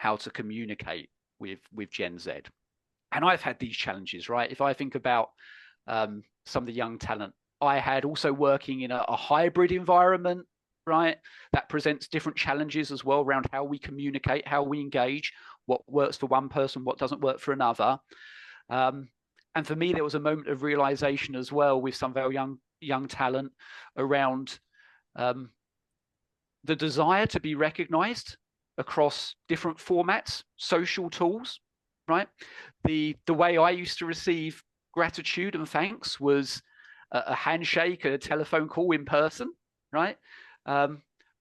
how to communicate with Gen Z. And I've had these challenges, right? If I think about some of the young talent I had also working in a hybrid environment, right? That presents different challenges as well around how we communicate, how we engage, what works for one person, what doesn't work for another. And for me, there was a moment of realization as well with some of our young talent around the desire to be recognized across different formats, social tools, right? The way I used to receive gratitude and thanks was a handshake, a telephone call in person, right?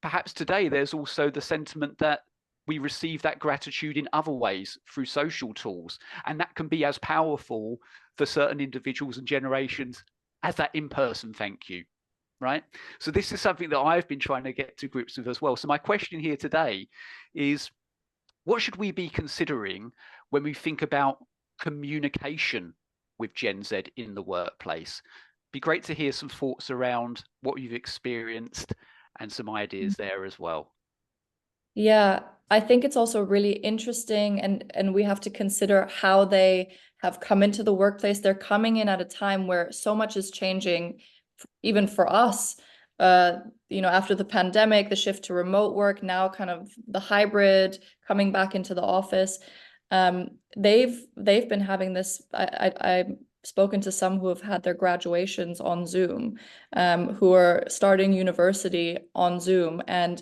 Perhaps today there's also the sentiment that we receive that gratitude in other ways through social tools, and that can be as powerful for certain individuals and generations as that in-person thank you, right? So this is something that I've been trying to get to grips with as well. So my question here today is, what should we be considering when we think about communication with Gen Z in the workplace? Be great to hear some thoughts around what you've experienced and some ideas there as well. Yeah, I think it's also really interesting, and we have to consider how they have come into the workplace. They're coming in at a time where so much is changing, even for us. After the pandemic, the shift to remote work, now kind of the hybrid, coming back into the office. They've been having this. I've spoken to some who have had their graduations on Zoom, who are starting university on Zoom, and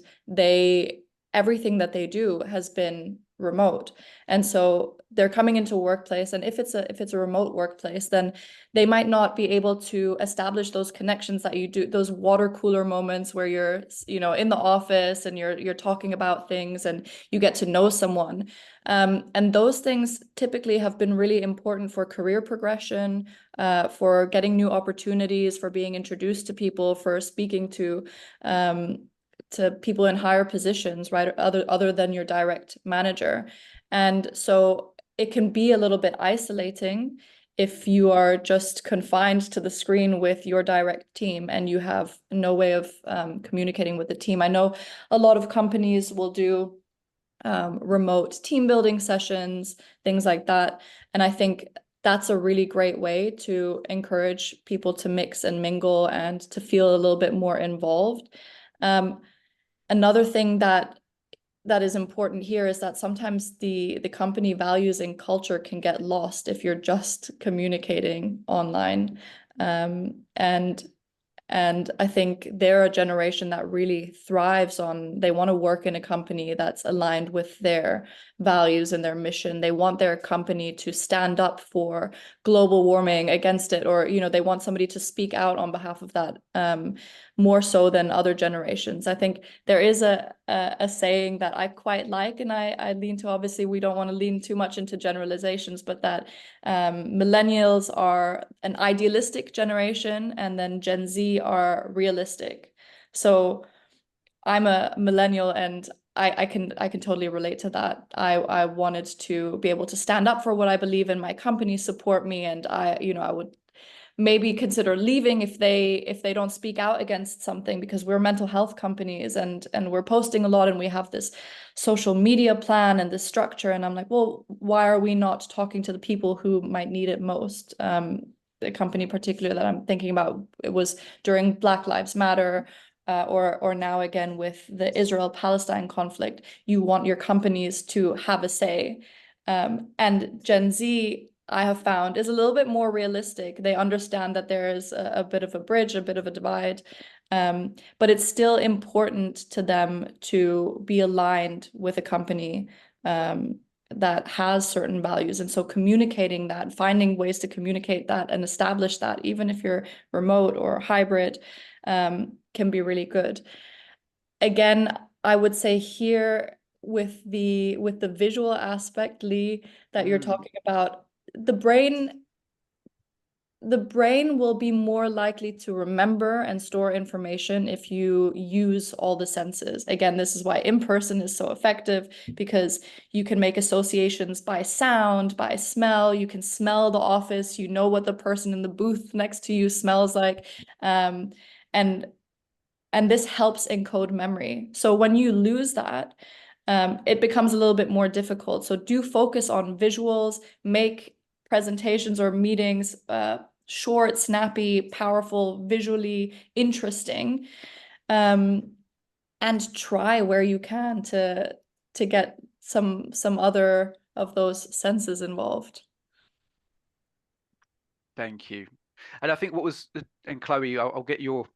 everything that they do has been remote. And so they're coming into a workplace, and if it's a remote workplace, then they might not be able to establish those connections that you do, those water cooler moments where you're, in the office and you're talking about things and you get to know someone. And those things typically have been really important for career progression, for getting new opportunities, for being introduced to people, for speaking to people in higher positions, right? Other than your direct manager. And so it can be a little bit isolating if you are just confined to the screen with your direct team and you have no way of communicating with the team. I know a lot of companies will do remote team building sessions, things like that. And I think that's a really great way to encourage people to mix and mingle and to feel a little bit more involved. Another thing that is important here is that sometimes the company values and culture can get lost if you're just communicating online. And I think they're a generation that really thrives on, they want to work in a company that's aligned with their values and their mission. They want their company to stand up for global warming against it, or, they want somebody to speak out on behalf of that, more so than other generations. I think there is a saying that I quite like, and I lean to, obviously we don't want to lean too much into generalizations, but that millennials are an idealistic generation and then Gen Z are realistic. So I'm a millennial, and I can totally relate to that. I wanted to be able to stand up for what I believe in, my company support me, and I would maybe consider leaving if they don't speak out against something, because we're mental health companies and we're posting a lot and we have this social media plan and this structure, and I'm like, well, why are we not talking to the people who might need it most? The company particular that I'm thinking about, it was during Black Lives Matter, or now again with the Israel-Palestine conflict. You want your companies to have a say. And Gen Z, I have found, is a little bit more realistic. They understand that there is a bit of a bridge, a bit of a divide, but it's still important to them to be aligned with a company that has certain values. And so communicating that, finding ways to communicate that and establish that, even if you're remote or hybrid, can be really good. Again, I would say here with the visual aspect, Lee, that you're talking about, the brain will be more likely to remember and store information if you use all the senses. Again, this is why in-person is so effective, because you can make associations by sound, by smell. You can smell the office, you know what the person in the booth next to you smells like. And this helps encode memory. So when you lose that, it becomes a little bit more difficult. So do focus on visuals, make presentations or meetings short, snappy, powerful, visually interesting, and try where you can to get some other of those senses involved. Thank you. And I think what was, and Chloe, I'll get your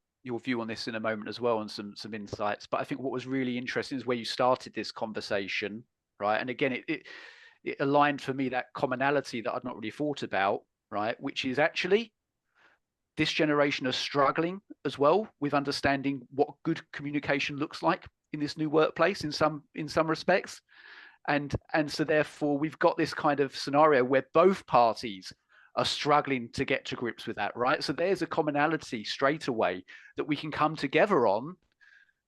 view on this in a moment as well, and some insights. But I think what was really interesting is where you started this conversation, right? And again, it aligned for me that commonality that I'd not really thought about, right? Which is actually this generation are struggling as well with understanding what good communication looks like in this new workplace in some respects. And so therefore we've got this kind of scenario where both parties are struggling to get to grips with that, right? So there's a commonality straight away that we can come together on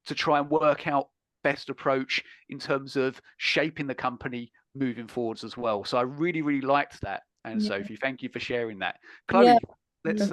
to try and work out best approach in terms of shaping the company moving forwards as well. So I really, really liked that. And Sophie, thank you for sharing that. Chloe, let's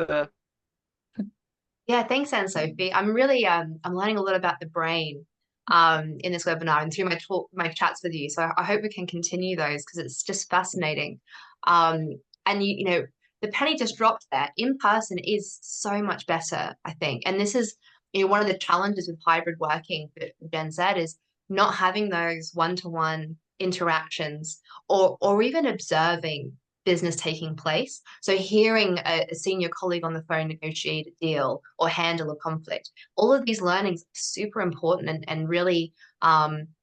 yeah, thanks, Anne-Sophie. I'm really I'm learning a lot about the brain in this webinar and through my chats with you. So I hope we can continue those because it's just fascinating. And you know, the penny just dropped there. In person is so much better, I think. And this is, you know, one of the challenges with hybrid working that Jen said is not having those one-to-one interactions or even observing business taking place. So hearing a senior colleague on the phone negotiate a deal or handle a conflict, all of these learnings are super important and really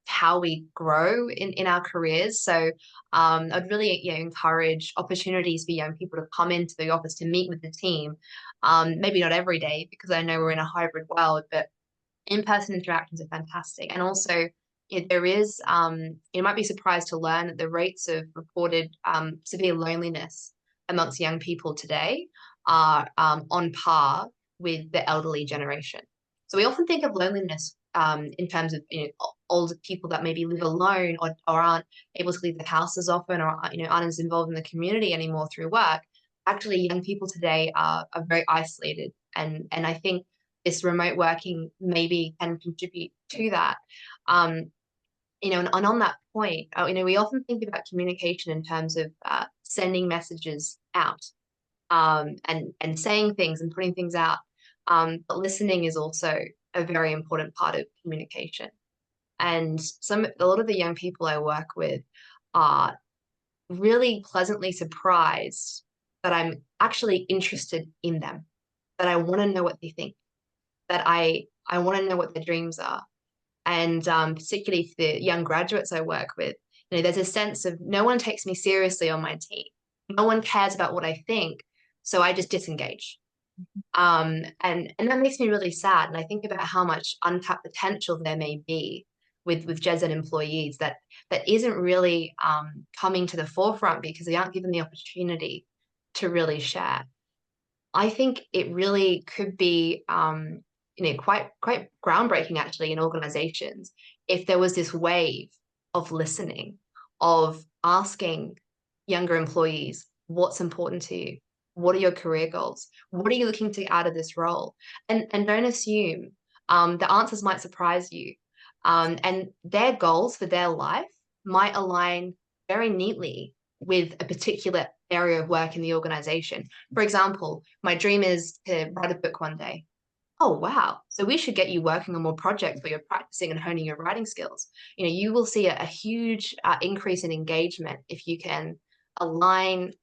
how we grow in our careers. So I'd really encourage opportunities for young people to come into the office to meet with the team. Maybe not every day because I know we're in a hybrid world, but in-person interactions are fantastic. And also there is, you might be surprised to learn that the rates of reported severe loneliness amongst young people today are on par with the elderly generation. So we often think of loneliness in terms of older people that maybe live alone or aren't able to leave the house as often or aren't as involved in the community anymore through work. Actually, young people today are very isolated, and I think this remote working maybe can contribute to that. And on that point, we often think about communication in terms of sending messages out and saying things and putting things out. But listening is also a very important part of communication. And a lot of the young people I work with are really pleasantly surprised that I'm actually interested in them, that I want to know what they think, that I want to know what their dreams are. And particularly for the young graduates I work with, there's a sense of no one takes me seriously on my team. No one cares about what I think, so I just disengage. And that makes me really sad. And I think about how much untapped potential there may be with GenZ employees that isn't really coming to the forefront because they aren't given the opportunity to really share. I think it really could be quite groundbreaking actually in organizations if there was this wave of listening, of asking younger employees what's important to you, what are your career goals, what are you looking to get out of this role, and don't assume the answers might surprise you, and their goals for their life might align very neatly with a particular area of work in the organization. For example, my dream is to write a book one day. Oh, wow. So we should get you working on more projects where you're practicing and honing your writing skills. You will see a huge increase in engagement if you can align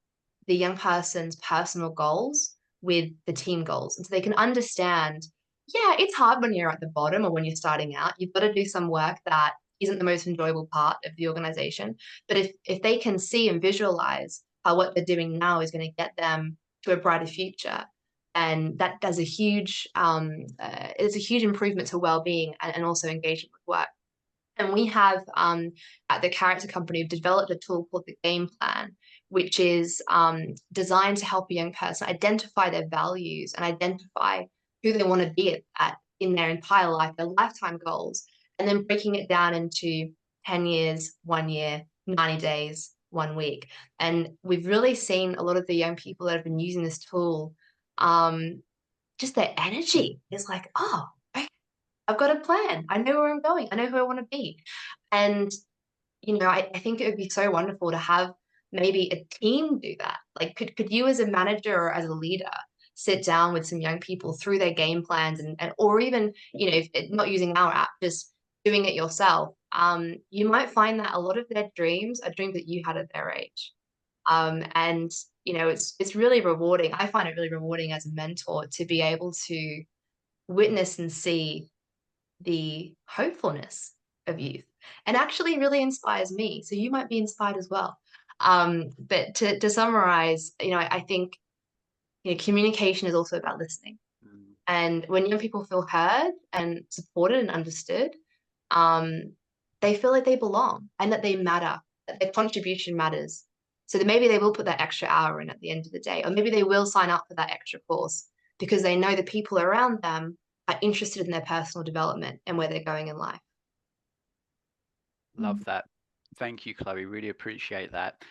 the young person's personal goals with the team goals. And so they can understand, yeah, it's hard when you're at the bottom or when you're starting out. You've got to do some work that isn't the most enjoyable part of the organization. But if they can see and visualize how what they're doing now is going to get them to a brighter future, and that does a huge it's a huge improvement to well-being and also engagement with work. And we have at the Character Company, we've developed a tool called the Game Plan, which is designed to help a young person identify their values and identify who they want to be at in their entire life, their lifetime goals, and then breaking it down into 10 years, 1 year, 90 days, 1 week. And we've really seen a lot of the young people that have been using this tool, just their energy is like, oh, okay, I've got a plan. I know where I'm going. I know who I want to be. And, you know, I think it would be so wonderful to have maybe a team do that. Like, could you as a manager or as a leader sit down with some young people through their game plans and or even, you know, if not using our app, just doing it yourself. You might find that a lot of their dreams are dreams that you had at their age. And you know, it's really rewarding. I find it really rewarding as a mentor to be able to witness and see the hopefulness of youth, and actually really inspires me. So you might be inspired as well. But to summarize, you know, I think, you know, communication is also about listening. And when young people feel heard and supported and understood, they feel like they belong and that they matter, that their contribution matters. So that maybe they will put that extra hour in at the end of the day, or maybe they will sign up for that extra course because they know the people around them are interested in their personal development and where they're going in life. Love that. Thank you, Chloe. Really appreciate that.